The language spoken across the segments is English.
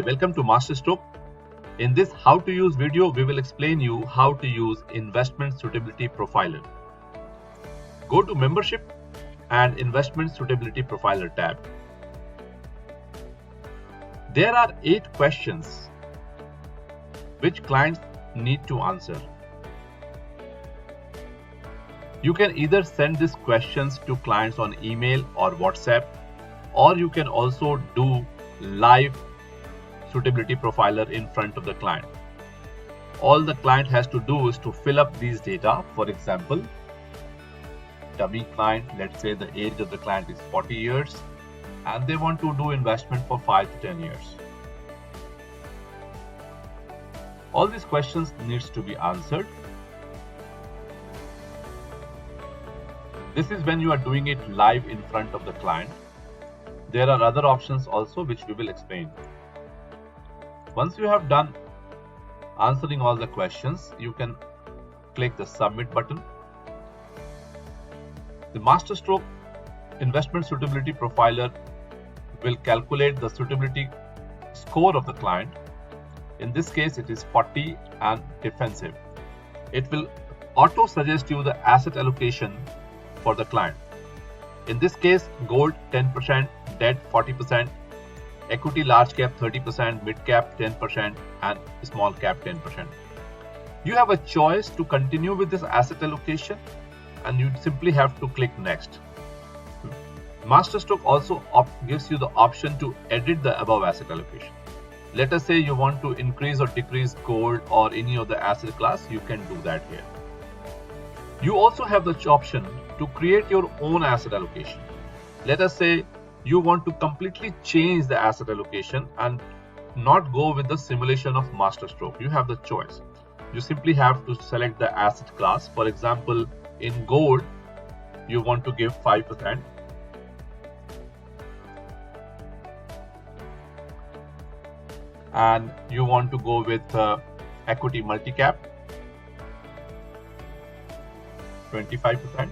welcome to Masterstroke. In this how to use video, we will explain you how to use Investment Suitability Profiler. Go to Membership and Investment Suitability Profiler tab. There are 8 questions which clients need to answer. You can either send these questions to clients on email or WhatsApp, or you can also do live suitability profiler in front of the client. All the client has to do is to fill up these data. For example, dummy client, let's say the age of the client is 40 years and they want to do investment for 5 to 10 years. All these questions needs to be answered. This is when you are doing it live in front of the client. There are other options also which we will explain. Once you have done answering all the questions, you can click the submit button. The Masterstroke Investment Suitability Profiler will calculate the suitability score of the client. In this case, it is 40 and defensive. It will auto suggest you the asset allocation for the client. In this case, gold 10%, debt 40%, equity large cap 30%, mid cap 10%, and small cap 10%. You have a choice to continue with this asset allocation, and you simply have to click next. Masterstroke also gives you the option to edit the above asset allocation. Let us say you want to increase or decrease gold or any of the asset class, you can do that here. You also have the option to create your own asset allocation. Let us say you want to completely change the asset allocation and not go with the simulation of Masterstroke. You have the choice. You simply have to select the asset class. For example, in gold, you want to give 5%. And you want to go with equity multi-cap, 25%.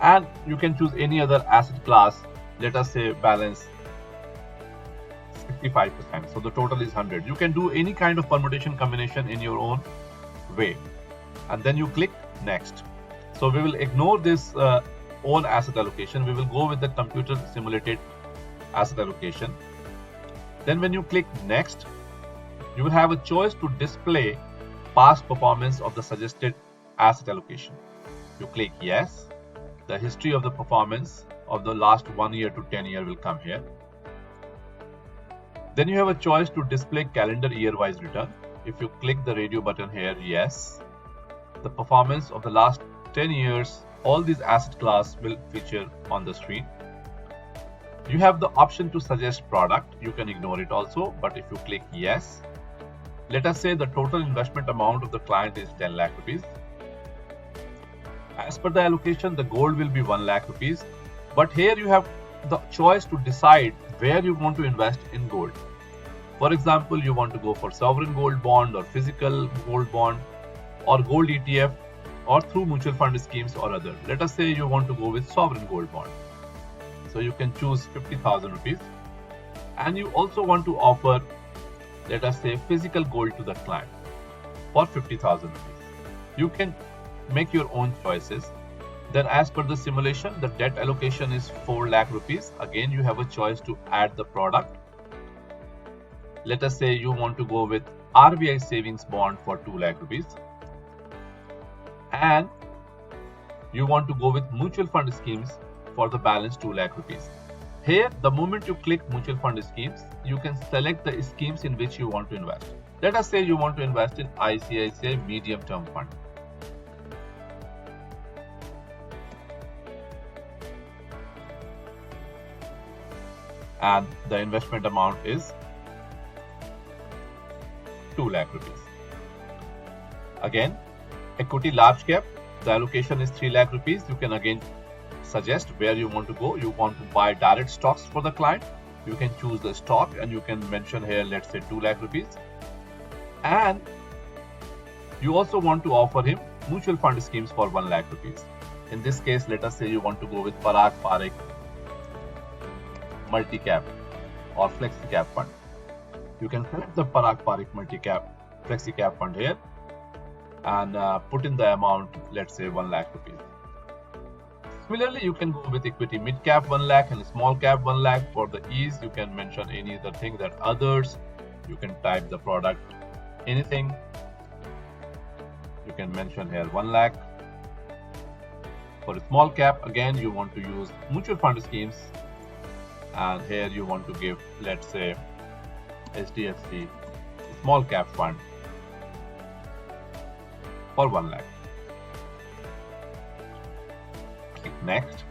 And you can choose any other asset class. Let us say balance 65%. So the total is 100. You can do any kind of permutation combination in your own way. And then you click next. So we will ignore this own asset allocation. We will go with the computer simulated asset allocation. Then when you click next, you will have a choice to display past performance of the suggested asset allocation. You click yes. The history of the performance of the last 1 year to 10 year will come here. Then you have a choice to display calendar year wise return. If you click the radio button here, yes, the performance of the last 10 years, all these asset class will feature on the screen. You have the option to suggest product. You can ignore it also, but if you click yes, let us say the total investment amount of the client is 10 lakh rupees. As per the allocation, the gold will be 1 lakh rupees. But here you have the choice to decide where you want to invest in gold. For example, you want to go for sovereign gold bond or physical gold bond or gold ETF or through mutual fund schemes or other. Let us say you want to go with sovereign gold bond. So you can choose 50,000 rupees. And you also want to offer, let us say, physical gold to the client for 50,000 rupees. You can make your own choices. Then as per the simulation, the debt allocation is 4 lakh rupees. Again, you have a choice to add the product. Let us say you want to go with RBI savings bond for 2 lakh rupees. And you want to go with mutual fund schemes for the balance 2 lakh rupees. Here, the moment you click mutual fund schemes, you can select the schemes in which you want to invest. Let us say you want to invest in ICICI medium term fund. And the investment amount is 2 lakh rupees. Again, equity large cap, the allocation is 3 lakh rupees. You can again suggest where you want to go. You want to buy direct stocks for the client. You can choose the stock and you can mention here, let's say 2 lakh rupees. And you also want to offer him mutual fund schemes for 1 lakh rupees. In this case, let us say you want to go with Parag Parekh multi-cap or flexi-cap fund. You can select the Parag Parikh multi-cap flexi-cap fund here and put in the amount, let's say 1 lakh rupees. Similarly, you can go with equity mid-cap 1 lakh and small-cap 1 lakh. For the ease, you can mention any other thing that others. You can type the product, anything. You can mention here 1 lakh. For a small cap, again, you want to use mutual fund schemes. And here you want to give, let's say, HDFC small cap fund for 1 lakh. Click next.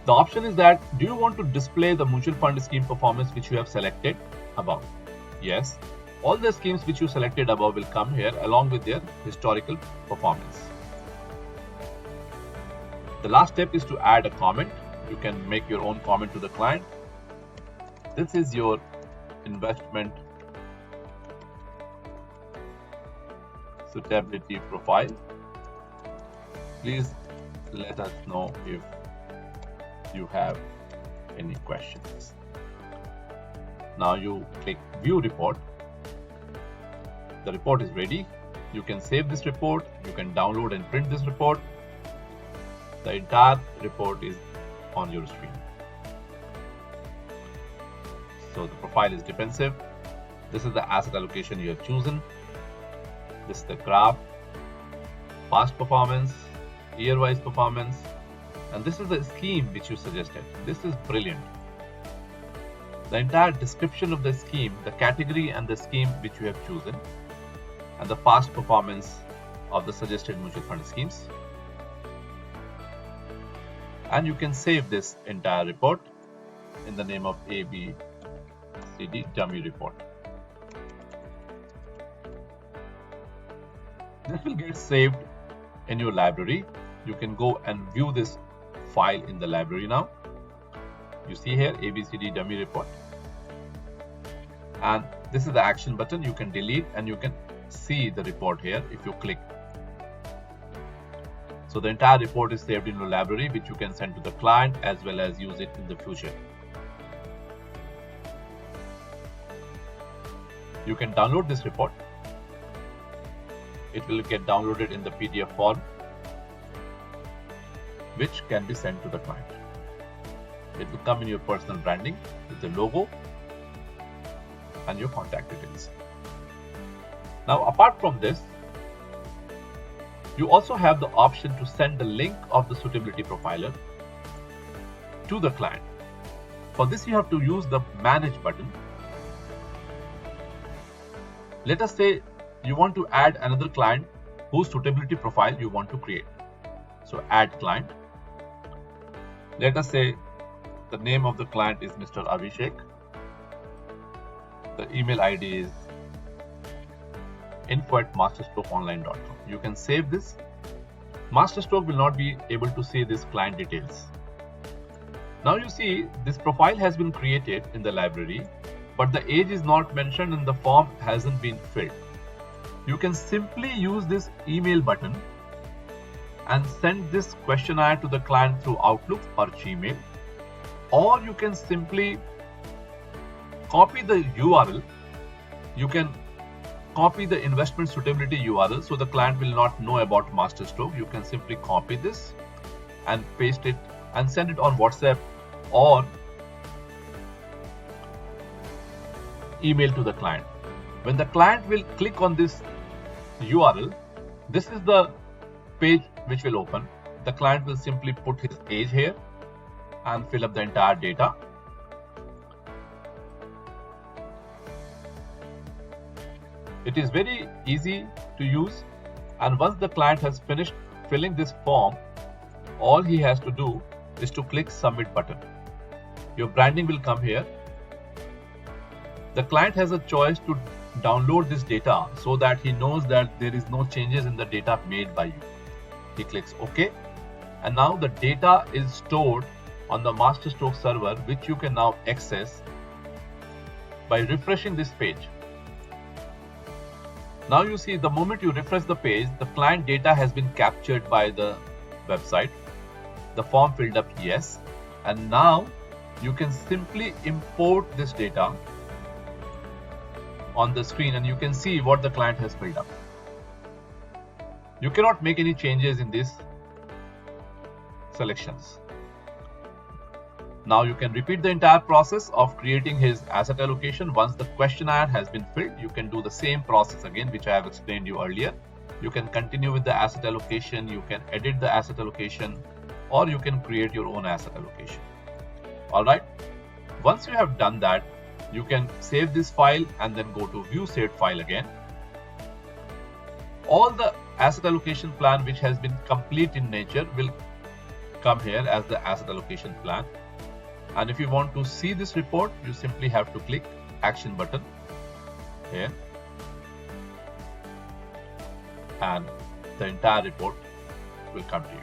The option is that, do you want to display the mutual fund scheme performance which you have selected above? Yes. All the schemes which you selected above will come here along with their historical performance. The last step is to add a comment. You can make your own comment to the client. This is your investment suitability profile. Please let us know if you have any questions. Now you click view report. The report is ready. You can save this report. You can download and print this report. The entire report is on your screen. So the profile is defensive. This is the asset allocation you have chosen. This is the graph, past performance, year-wise performance, and this is the scheme which you suggested. This is brilliant. The entire description of the scheme, the category and the scheme which you have chosen, and the past performance of the suggested mutual fund schemes. And you can save this entire report in the name of ABCD dummy report. This will get saved in your library. You can go and view this file in the library now. You see here ABCD dummy report. And this is the action button. You can delete and you can see the report here if you click. So the entire report is saved in your library, which you can send to the client as well as use it in the future. You can download this report. It will get downloaded in the PDF form, which can be sent to the client. It will come in your personal branding with the logo and your contact details. Now, apart from this, you also have the option to send the link of the suitability profiler to the client. For this, you have to use the manage button. Let us say you want to add another client whose suitability profile you want to create. So add client. Let us say the name of the client is Mr. Abhishek. The email ID is info@masterstrokeonline.com. You can save this. Masterstroke will not be able to see this client details. Now you see this profile has been created in the library, but the age is not mentioned and the form hasn't been filled. You can simply use this email button and send this questionnaire to the client through Outlook or Gmail, or you can simply copy the URL. You can copy the investment suitability URL so the client will not know about Masterstroke. You can simply copy this and paste it and send it on WhatsApp or email to the client. When the client will click on this URL, this is the page which will open. The client will simply put his age here and fill up the entire data. It is very easy to use, and once the client has finished filling this form, all he has to do is to click submit button. Your branding will come here. The client has a choice to download this data so that he knows that there is no changes in the data made by you. He clicks OK, and now the data is stored on the Masterstroke server, which you can now access by refreshing this page. Now you see the moment you refresh the page, the client data has been captured by the website. The form filled up yes, And now you can simply import this data on the screen and you can see what the client has filled up. You cannot make any changes in these selections. Now you can repeat the entire process of creating his asset allocation. Once the questionnaire has been filled, you can do the same process again, which I have explained you earlier. You can continue with the asset allocation, you can edit the asset allocation, or you can create your own asset allocation. Alright, once you have done that, you can save this file and then go to view saved file again. All the asset allocation plan which has been complete in nature will come here as the asset allocation plan. And if you want to see this report, you simply have to click action button here, and the entire report will come to you.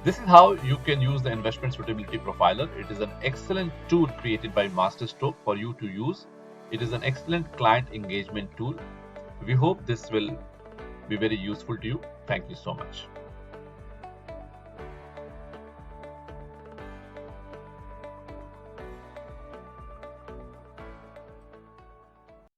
This is how you can use the investment suitability profiler. It is an excellent tool created by MasterStroke for you to use. It is an excellent client engagement tool. We hope this will be very useful to you. Thank you so much.